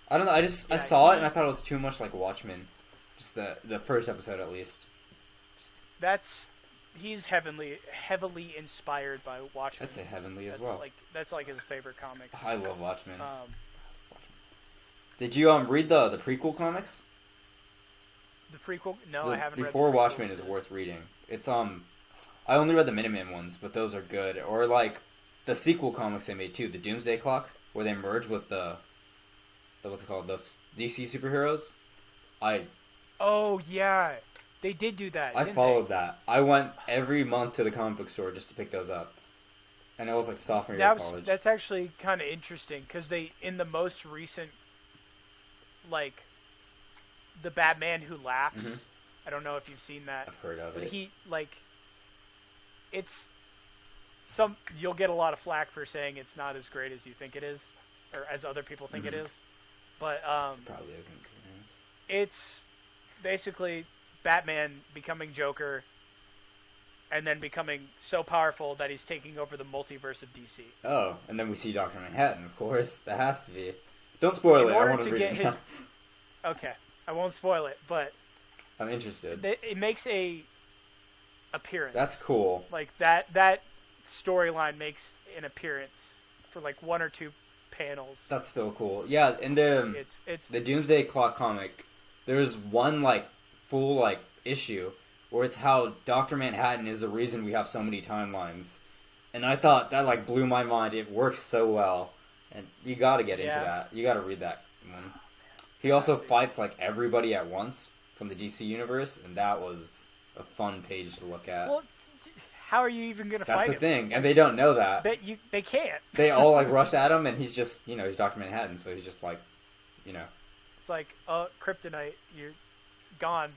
I don't know. I saw it and I thought it was too much like Watchmen. Just the first episode at least. He's heavily inspired by Watchmen. I'd say heavenly as well. That's like his favorite comic. I love Watchmen. Did you read the prequel comics? The prequel? No, I haven't read the Before prequels. Watchmen is worth reading. It's I only read the Minutemen ones, but those are good. Or like the sequel comics they made too, the Doomsday Clock, where they merge with the what's it called, the DC superheroes. Oh yeah, they did do that. I followed that. I went every month to the comic book store just to pick those up, and it was like sophomore year of college. That's actually kind of interesting because they, in the most recent, like, the Batman Who Laughs. Mm-hmm. I don't know if you've seen that. I've heard of it. He you'll get a lot of flack for saying it's not as great as you think it is, or as other people think it is, but probably isn't. It's basically Batman becoming Joker, and then becoming so powerful that he's taking over the multiverse of DC. Oh, and then we see Dr. Manhattan, of course. That has to be. Don't spoil it. I want to read it now. Okay, I won't spoil it, but I'm interested. It makes a appearance. That's cool. Like that storyline makes an appearance for like 1 or 2 panels. That's still cool. Yeah, and it's the Doomsday Clock comic. There's one like full like issue where it's how Dr. Manhattan is the reason we have so many timelines, and I thought that like blew my mind. It works so well, and you got to get into that. You got to read that one. He also fights like everybody at once from the DC universe, and that was a fun page to look at. Well, how are you even gonna fight him? That's the thing, and they don't know that. They can't. They all like rush at him, and he's just he's Dr. Manhattan, so he's just like, It's like, kryptonite, you're gone.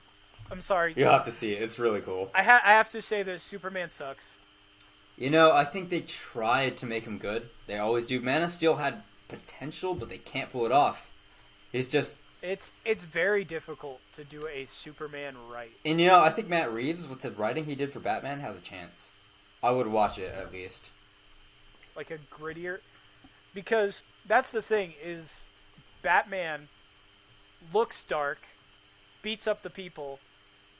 I'm sorry. You'll have to see it. It's really cool. I have to say that Superman sucks. I think they tried to make him good. They always do. Man of Steel had potential, but they can't pull it off. He's just... It's very difficult to do a Superman right. And I think Matt Reeves, with the writing he did for Batman, has a chance. I would watch it, at least. Like a grittier... Because that's the thing, is Batman looks dark, beats up the people,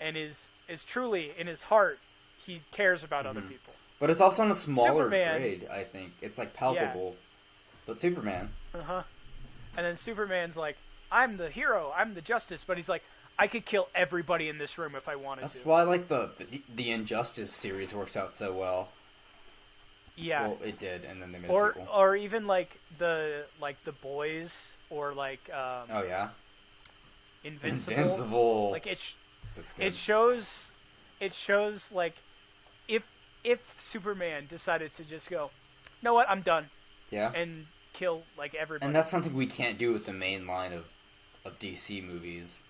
and is truly, in his heart, he cares about other people. But it's also on a smaller Superman, grade, I think. It's, like, palpable. Yeah. But Superman... Uh-huh. And then Superman's like, I'm the hero, I'm the justice, but he's like, I could kill everybody in this room if I wanted to. That's why, like, the Injustice series works out so well. Yeah. Well, it did, and then they made a sequel. Or even, like, the Boys, or, like, oh, yeah? Invincible. Like, That's good. It shows, like, if Superman decided to just go, you know what, I'm done. Yeah. And kill, like, everybody. And that's something we can't do with the main line of DC movies.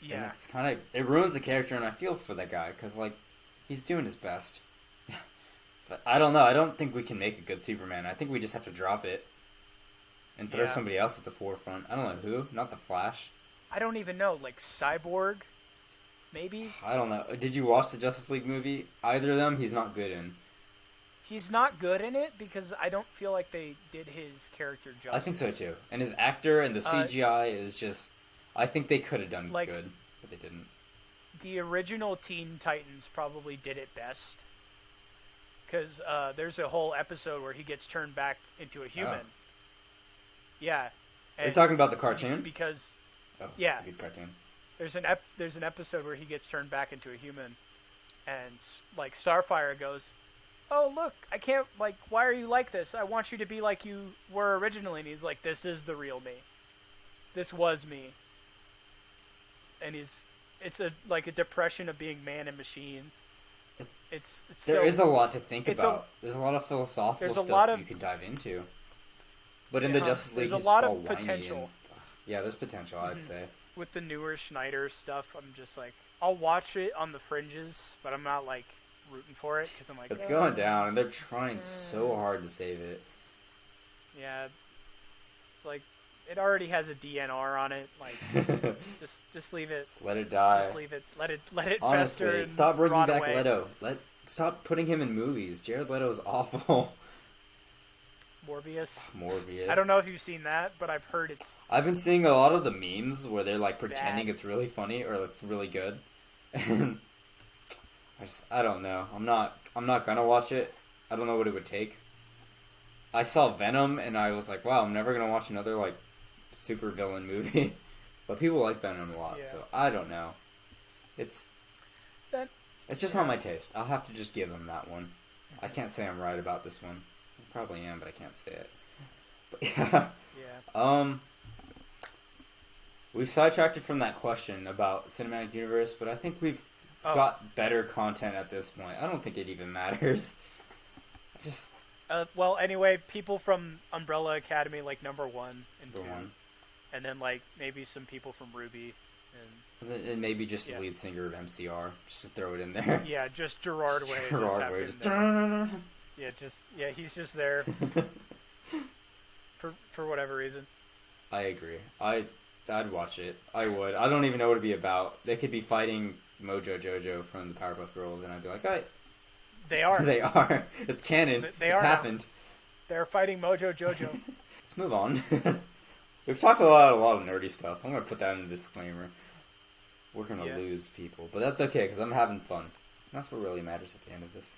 Yeah. And it's kind of... It ruins the character, and I feel for that guy, because, like, he's doing his best. But I don't know. I don't think we can make a good Superman. I think we just have to drop it and throw somebody else at the forefront. I don't know who. Not the Flash. I don't even know. Like, Cyborg? Maybe? I don't know. Did you watch the Justice League movie? Either of them, he's not good in. He's not good in it because I don't feel like they did his character justice. I think so too. And his actor and the CGI is just... I think they could have done good, but they didn't. The original Teen Titans probably did it best. Because there's a whole episode where he gets turned back into a human. Oh. Yeah. Are you talking about the cartoon? Because... Oh, yeah. It's a good cartoon. There's an episode where he gets turned back into a human. And, like, Starfire goes... Oh, look, I can't, like, why are you like this? I want you to be like you were originally. And he's like, this is the real me. This was me. And it's a depression of being man and machine. There is a lot to think about. There's a lot of philosophical stuff you can dive into. But in the Justice League, there's a lot of potential. Yeah, there's potential, I'd say. With the newer Schneider stuff, I'm just like, I'll watch it on the fringes, but I'm not, like, rooting for it because I'm like, it's going down, and they're trying so hard to save it. Yeah, it's like it already has a DNR on it. Like, just leave it. Just let it die. Just leave it. Let it Honestly, fester and stop bringing rot back away. Leto. Stop putting him in movies. Jared Leto is awful. Morbius. Morbius. I don't know if you've seen that, but I've heard it's. I've been seeing a lot of the memes where they're like pretending bad. It's really funny or it's really good. And I don't know. I'm not gonna watch it. I don't know what it would take. I saw Venom and I was like, wow, I'm never gonna watch another like super villain movie. But people like Venom a lot, so I don't know. It's just not my taste. I'll have to just give them that one. I can't say I'm right about this one. I probably am, but I can't say it. But yeah. Yeah. We've sidetracked it from that question about cinematic universe, but I think we've got better content at this point. I don't think it even matters. Well, anyway, people from Umbrella Academy like number 1 and 2. And then like maybe some people from Ruby and maybe just the lead singer of MCR, just to throw it in there. Yeah, just Gerard Way. He's just there for whatever reason. I agree. I'd watch it. I would. I don't even know what it'd be about. They could be fighting Mojo Jojo from the Powerpuff Girls, and I'd be like, alright. They are. They are. It's canon. It's happened. They're fighting Mojo Jojo. Let's move on. We've talked a lot of nerdy stuff. I'm going to put that in the disclaimer. We're going to lose people. But that's okay, because I'm having fun. That's what really matters at the end of this.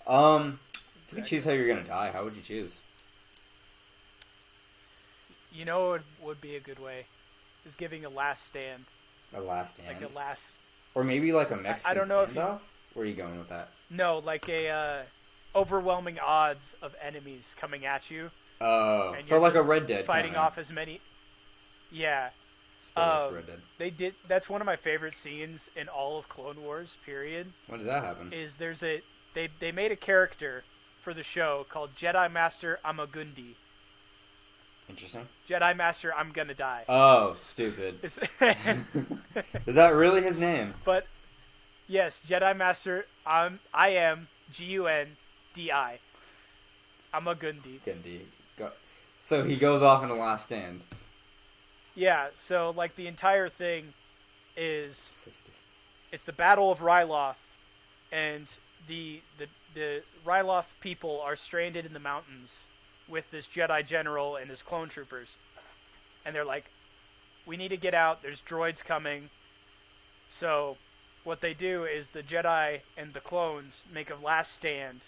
If you could choose how you're going to die, how would you choose? You know what would be a good way? Is giving a last stand. A last stand? Like a last... Or maybe like a Mexican I don't know standoff? Where are you going with that? No, like a overwhelming odds of enemies coming at you. Oh, so like a Red Dead fighting kinda. Off as many... Yeah. Spoilers for Red Dead. They did. That's one of my favorite scenes in all of Clone Wars. Period. When does that happen? Is they made a character for the show called Jedi Master Amagundi. Interesting. Jedi Master, I'm gonna die. Oh, stupid. Is that really his name? But yes, Jedi Master. I am Gundi. Amagundi. Gundi. So he goes off in the Last Stand. Yeah. So like the entire thing is Sister. it's the Battle of Ryloth, and the Ryloth people are stranded in the mountains with this Jedi general and his clone troopers. And they're like, we need to get out. There's droids coming. So what they do is the Jedi and the clones make a last stand,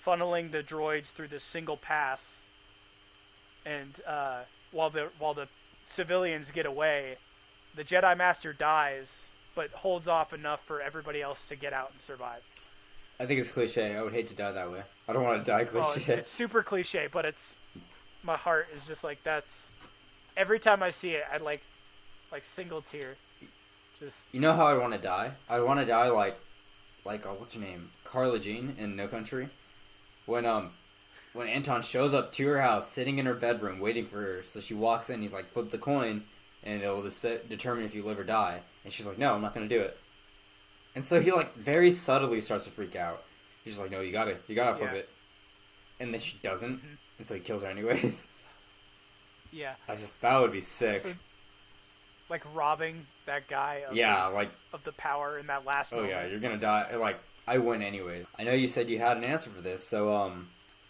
funneling the droids through this single pass. And while the civilians get away, the Jedi Master dies, but holds off enough for everybody else to get out and survive. I think it's cliche. I would hate to die that way. I don't want to die cliche. It's super cliche, but my heart is just like, that's every time I see it, I like single tear. Just you know how I want to die? I want to die like what's her name? Carla Jean in No Country. When Anton shows up to her house, sitting in her bedroom, waiting for her, so she walks in. He's like, flip the coin, and it'll determine if you live or die. And she's like, no, I'm not gonna do it. And so he like very subtly starts to freak out. He's just like, no, you gotta flip it. And then she doesn't, and so he kills her anyways. Yeah. That would be sick. So, like robbing that guy of the power in that last moment. Oh yeah, you're gonna die. Like, I win anyways. I know you said you had an answer for this, so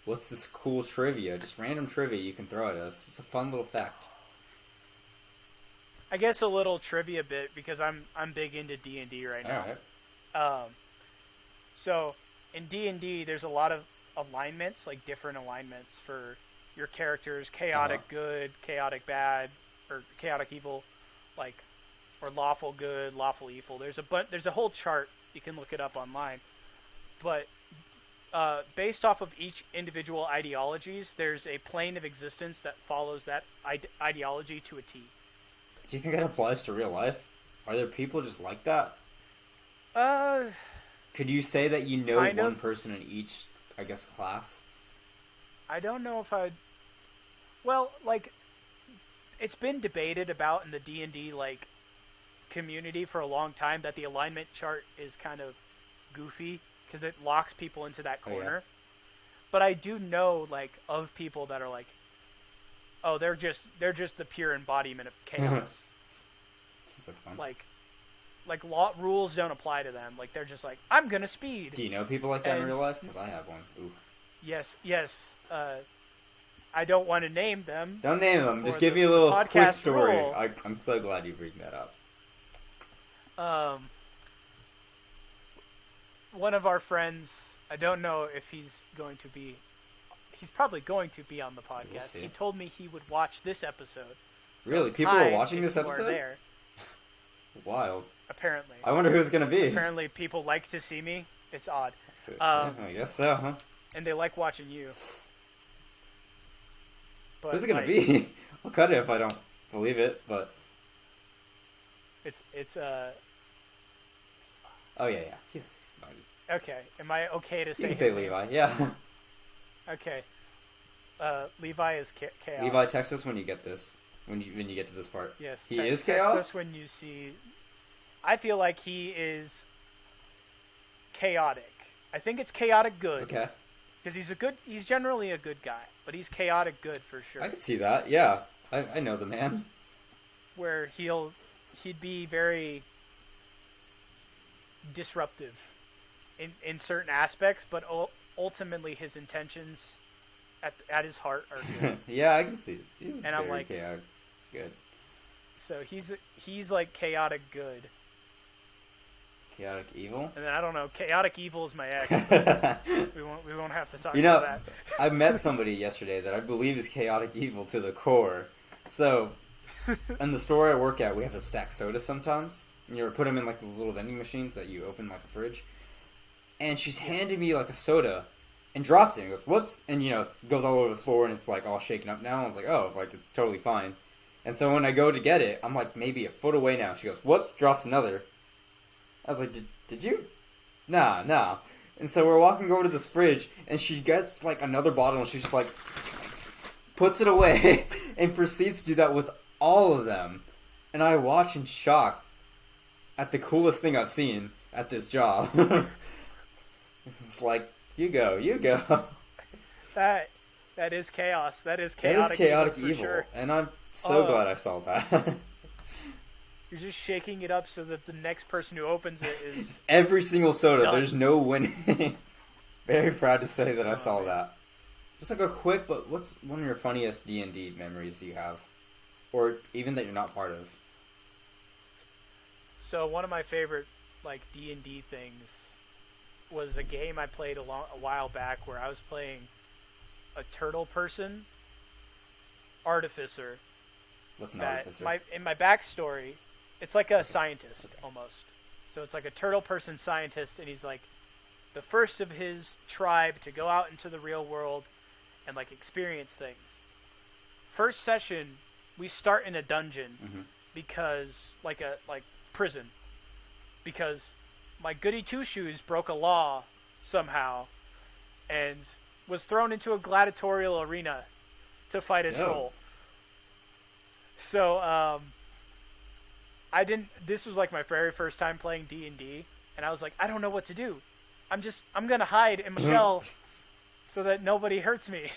what's this cool trivia? Just random trivia you can throw at us. It's a fun little fact. I guess a little trivia bit because I'm big into D&D right now. All right. So in D&D, there's a lot of alignments, like different alignments for your characters: chaotic good, chaotic bad, or chaotic evil, or lawful good, lawful evil. There's a whole chart. You can look it up online. But based off of each individual ideologies, there's a plane of existence that follows that ideology to a T. Do you think that applies to real life? Are there people just like that? Could you say that you know one person in each, I guess, class? I don't know if I'd... Well, like, it's been debated about in the D&D, like, community for a long time that the alignment chart is kind of goofy because it locks people into that corner. Yeah. But I do know, like, of people that are like, oh, they're just the pure embodiment of chaos. This is fun. Like law rules don't apply to them. Like, they're just like, I'm gonna speed. Do you know people like that in real life? Because I have one. Ooh. Yes. I don't want to name them. Don't name them. Just give me a little quick story. I'm so glad you bring that up. One of our friends, I don't know if he's probably going to be on the podcast. He told me he would watch this episode. So really? People are watching this episode? Are there. Wild. Apparently. I wonder who it's going to be. Apparently people like to see me. It's odd. I guess so, huh? And they like watching you. But who's it going to be? I'll cut it if I don't believe it, but... It's Oh, yeah. He's funny. Okay. Am I okay to say... You can say Levi, yeah. Okay. Levi is chaos. Levi, text us when you get this. When you get to this part. Yes. He is chaos? Text us when you see... I feel like he is chaotic. I think it's chaotic good. Okay. Because he's generally a good guy. But he's chaotic good for sure. I can see that, yeah. I know the man. Where he'd be very disruptive in certain aspects, but ultimately his intentions at his heart are good. Yeah, I can see it. He's and I'm like, chaotic good. So he's like chaotic good. Chaotic evil? And then I don't know, chaotic evil is my ex. we won't have to talk about that. I met somebody yesterday that I believe is chaotic evil to the core. So in the store I work at, we have to stack soda sometimes. And you put them in like those little vending machines that you open like a fridge. And she's handed me like a soda and drops it and goes, whoops, and it goes all over the floor and it's like all shaken up now. I was like, oh, like it's totally fine. And so when I go to get it, I'm like maybe a foot away now. She goes, whoops, drops another. I was like, did you? Nah. And so we're walking over to this fridge, and she gets like another bottle, and she just like puts it away and proceeds to do that with all of them. And I watch in shock at the coolest thing I've seen at this job. It's like, you go. That is chaos. That is chaotic evil. evil. For sure. And I'm so glad I saw that. You're just shaking it up so that the next person who opens it is every single soda. done. There's no winning. Very proud to say that I saw man. that. Just like a quick, but what's one of your funniest D&D memories you have? Or even that you're not part of? So one of my favorite like D&D things was a game I played a while back where I was playing a turtle person artificer. What's an artificer? In my backstory, it's like a scientist almost. So it's like a turtle person scientist, and he's like the first of his tribe to go out into the real world and like experience things. First session, we start in a dungeon because like prison, because my goody two shoes broke a law somehow and was thrown into a gladiatorial arena to fight a troll. So this was like my very first time playing D&D, and I was like, I don't know what to do. I'm gonna hide in my shell so that nobody hurts me.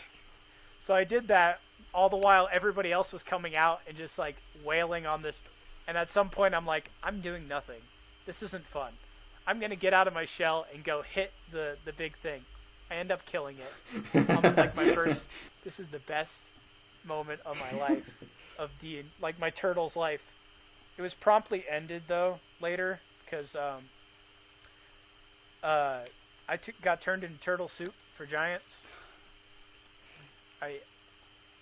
So I did that all the while everybody else was coming out and just like wailing on this. And at some point I'm like, I'm doing nothing. This isn't fun. I'm gonna get out of my shell and go hit the big thing. I end up killing it. Like this is the best moment of my life, of like my turtle's life. It was promptly ended though later because got turned into turtle soup for giants.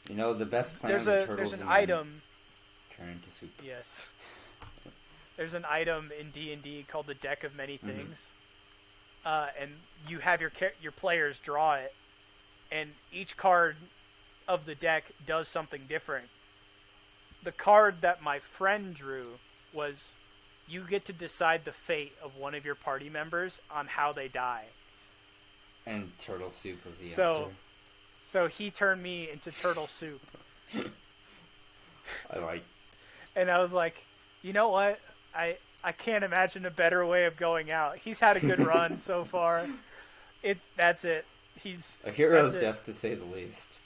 The best plans of turtles. There's an item. Turn into soup. Yes. There's an item in D&D called the Deck of Many Things, and you have your players draw it, and each card of the deck does something different. The card that my friend drew was, you get to decide the fate of one of your party members on how they die. And turtle soup was the answer. So he turned me into turtle soup. And I was like, you know what? I can't imagine a better way of going out. He's had a good run so far. That's it. He's a hero's death, to say the least.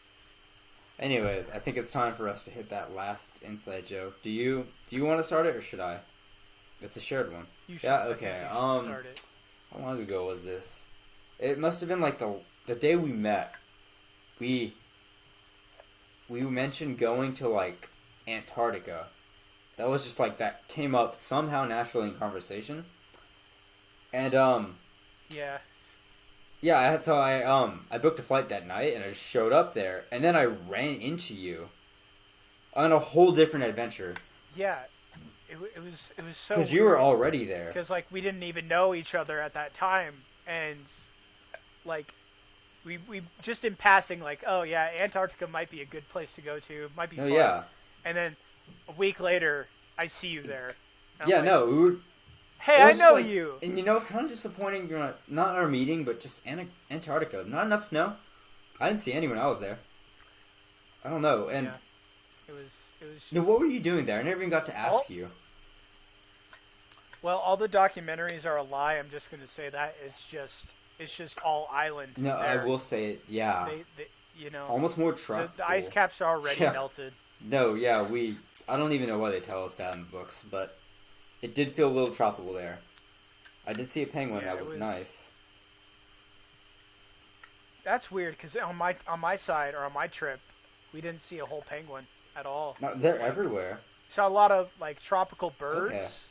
Anyways, I think it's time for us to hit that last inside joke. Do you want to start it, or should I? It's a shared one. You should. Yeah, okay. Start it. How long ago was this? It must have been like the day we met. We mentioned going to like Antarctica. That was just like, that came up somehow naturally in conversation. And yeah. Yeah, I booked a flight that night, and I just showed up there, and then I ran into you on a whole different adventure. Yeah, it was so. Because you were already there. Because like we didn't even know each other at that time, and like we just in passing, like, oh yeah, Antarctica might be a good place to go to, might be fun. Yeah. And then a week later, I see you there. Yeah, like, no, we were. Hey, I know you. And kind of disappointing. Not our meeting, but just Antarctica. Not enough snow. I didn't see anyone else there. I don't know. And yeah. It was. Just... No, what were you doing there? I never even got to ask you. Well, all the documentaries are a lie. I'm just going to say that it's just all island. No, there. I will say it. Yeah. They almost more tropical. The ice caps are already melted. No, yeah, I don't even know why they tell us that in the books, but it did feel a little tropical there. I did see a penguin that was nice. That's weird, because on my side, or on my trip, we didn't see a whole penguin at all. No, they're everywhere. Saw a lot of like tropical birds,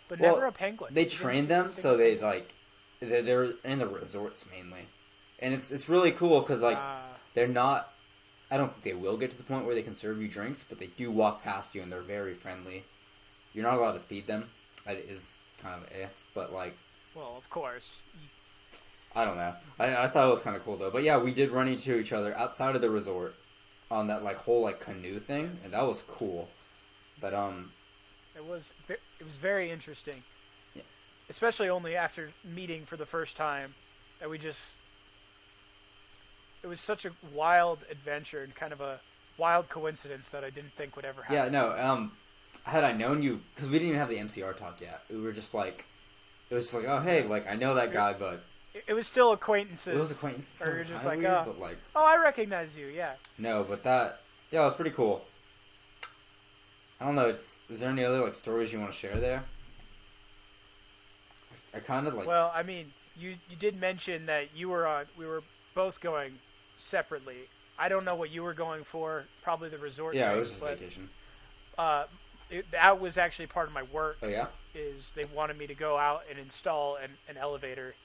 but never a penguin. They trained them so they they're in the resorts mainly, and it's really cool because like they're not. I don't think they will get to the point where they can serve you drinks, but they do walk past you and they're very friendly. You're not allowed to feed them. That is kind of but like. Well, of course. I don't know. I thought it was kind of cool though. But yeah, we did run into each other outside of the resort, on that like whole like canoe thing, Yes. and that was cool. But It was very interesting, yeah. especially only after meeting for the first time. That we just it was such a wild adventure and kind of a wild coincidence that I didn't think would ever happen. Yeah, no. Had I known you, because we didn't even have the MCR talk yet. We were just like, it was just like, oh hey, like I know that guy, but It was still acquaintances. it was acquaintances. Or you're just kinda like, weird, but like, oh, I recognize you. Yeah. no, but that, yeah, it was pretty cool. I don't know. Is there any other like stories you want to share there? I kind of like. Well, I mean, you did mention that we were both going separately. I don't know what you were going for. Probably the resort. Yeah, thing, it was just but, vacation. That was actually part of my work. Oh yeah. Is they wanted me to go out and install an elevator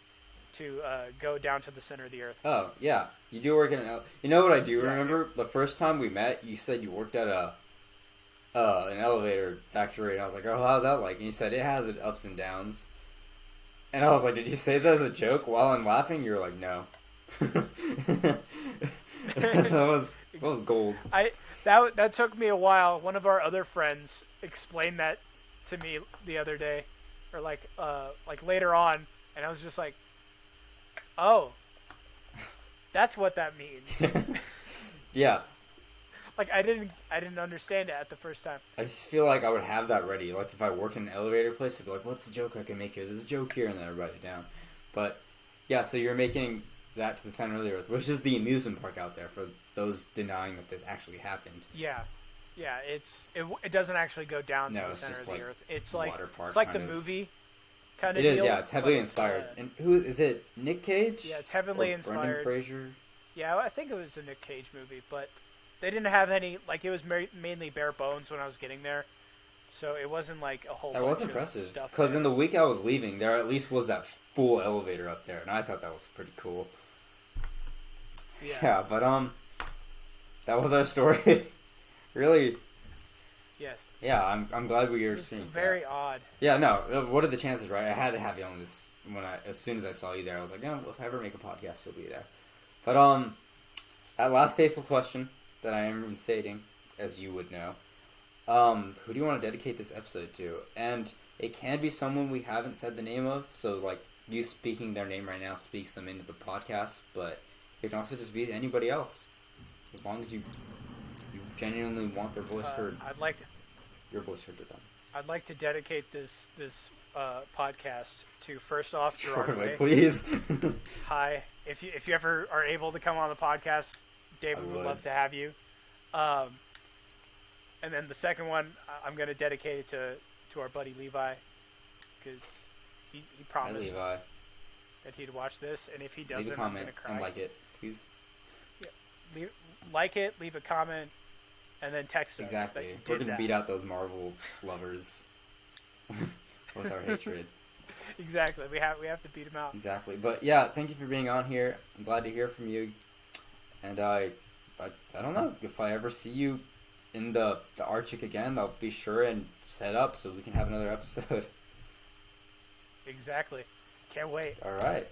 to go down to the center of the earth. Oh yeah, you do work in an. You know what I do Yeah. remember? The first time we met, you said you worked at an elevator factory, and I was like, oh, how's that like? And you said it has its ups and downs. And I was like, did you say that as a joke? While I'm laughing, you were like, no. that was gold. That took me a while. One of our other friends explained that to me the other day, or like later on, and I was just like, oh, that's what that means. Yeah. Like I didn't understand it at the first time. I just feel like I would have that ready. Like if I work in an elevator place, I'd be like, what's the joke I can make here? There's a joke here, and then I write it down. But yeah, so you're making that to the center of the earth, which is the amusement park out there for those denying that this actually happened. Yeah, it doesn't actually go down to No, the it's center just of the like earth. It's like water park it's like the kind of. movie kind of It deal. is, yeah. It's heavily but inspired. And who is it? Nick Cage? Yeah, it's heavily or inspired. Brendan Fraser. Yeah, I think it was a Nick Cage movie, but they didn't have any. Like it was mainly bare bones when I was getting there, so it wasn't like a whole. That bunch was of impressive. stuff Because there. in the week I was leaving, there at least was that full elevator up there, and I thought that was pretty cool. Yeah, but that was our story. Really. Yes. Yeah, I'm glad we were seeing very that. odd. Yeah, no. What are the chances, right? I had to have you on this as soon as I saw you there. I was like, oh, if I ever make a podcast, you'll be there. But that last faithful question that I am reinstating, as you would know, who do you want to dedicate this episode to? And it can be someone we haven't said the name of, so like you speaking their name right now speaks them into the podcast. But it can also just be anybody else, as long as you genuinely want their voice heard. Your voice heard to them. I'd like to dedicate this podcast to first off Gerard Sure, Way. please. Hi, if you ever are able to come on the podcast, David would love to have you. And then the second one, I'm going to dedicate it to our buddy Levi, because he promised Levi. that he'd watch this, and if he doesn't, Leave a I'm comment going to cry. and like it, please. Like it, leave a comment, and then text us. Exactly. That you We're did gonna that. beat out those Marvel lovers with our hatred. Exactly. We have to beat him out. Exactly. But yeah, thank you for being on here. I'm glad to hear from you. And I don't know if I ever see you in the Arctic again. I'll be sure and set up so we can have another episode. Exactly. Can't wait. All right.